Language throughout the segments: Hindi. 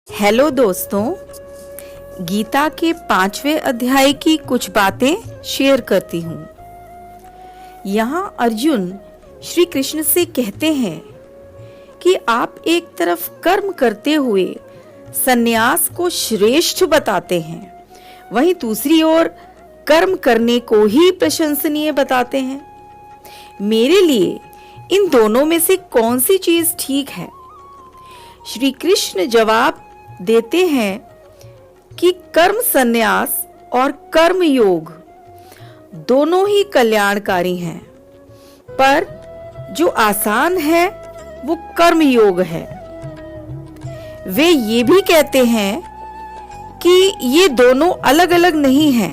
हेलो दोस्तों, गीता के 5वें अध्याय की कुछ बातें शेयर करती हूँ। यहाँ अर्जुन श्री कृष्ण से कहते हैं कि आप एक तरफ कर्म करते हुए संन्यास को श्रेष्ठ बताते हैं, वहीं दूसरी ओर कर्म करने को ही प्रशंसनीय बताते हैं। मेरे लिए इन दोनों में से कौन सी चीज ठीक है? श्री कृष्ण जवाब देते हैं कि कर्म संन्यास और कर्म योग दोनों ही कल्याणकारी हैं, पर जो आसान है वो कर्म योग है। वे ये भी कहते हैं कि ये दोनों अलग अलग नहीं हैं।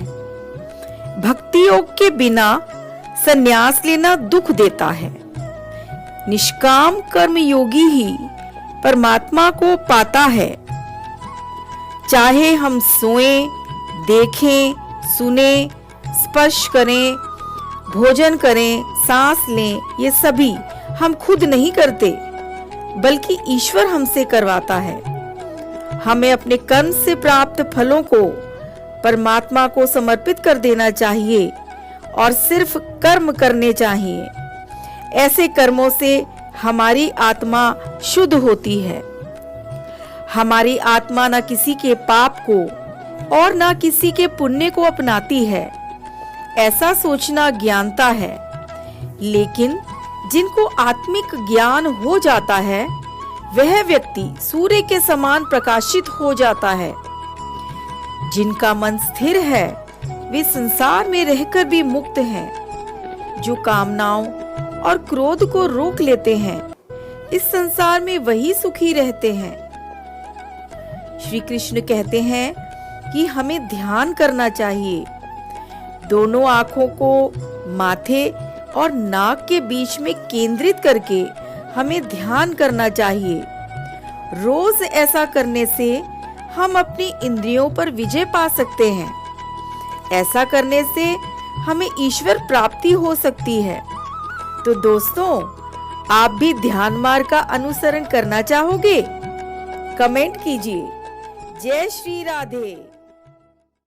भक्ति योग के बिना संन्यास लेना दुख देता है। निष्काम कर्म योगी ही परमात्मा को पाता है। चाहे हम सोएं, देखें, सुने, स्पर्श करें, भोजन करें, सांस लें, ये सभी हम खुद नहीं करते, बल्कि ईश्वर हमसे करवाता है। हमें अपने कर्म से प्राप्त फलों को परमात्मा को समर्पित कर देना चाहिए और सिर्फ कर्म करने चाहिए। ऐसे कर्मों से हमारी आत्मा शुद्ध होती है। हमारी आत्मा न किसी के पाप को और न किसी के पुण्य को अपनाती है। ऐसा सोचना ज्ञानता है, लेकिन जिनको आत्मिक ज्ञान हो जाता है वह व्यक्ति सूर्य के समान प्रकाशित हो जाता है। जिनका मन स्थिर है वे संसार में रहकर भी मुक्त हैं। जो कामनाओं और क्रोध को रोक लेते हैं, इस संसार में वही सुखी रहते हैं। श्री कृष्ण कहते हैं कि हमें ध्यान करना चाहिए। दोनों आंखों को माथे और नाक के बीच में केंद्रित करके हमें ध्यान करना चाहिए। रोज ऐसा करने से हम अपनी इंद्रियों पर विजय पा सकते हैं। ऐसा करने से हमें ईश्वर प्राप्ति हो सकती है। तो दोस्तों, आप भी ध्यान मार्ग का अनुसरण करना चाहोगे? कमेंट कीजिए। जय श्री राधे।